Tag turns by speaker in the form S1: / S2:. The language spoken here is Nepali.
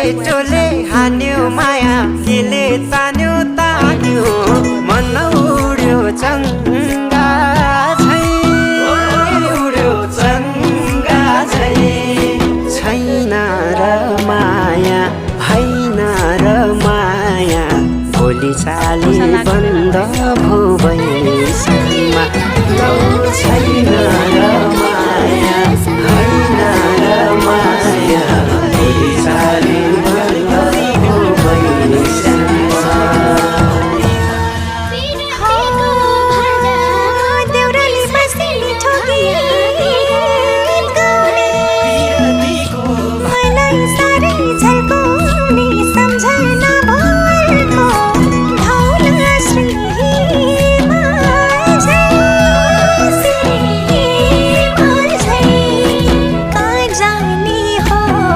S1: चेटोले हान्यो माया केले तान्यो तान्यो मन उड्यो चङ्गा झै उड्यो चङ्गा झै छैन र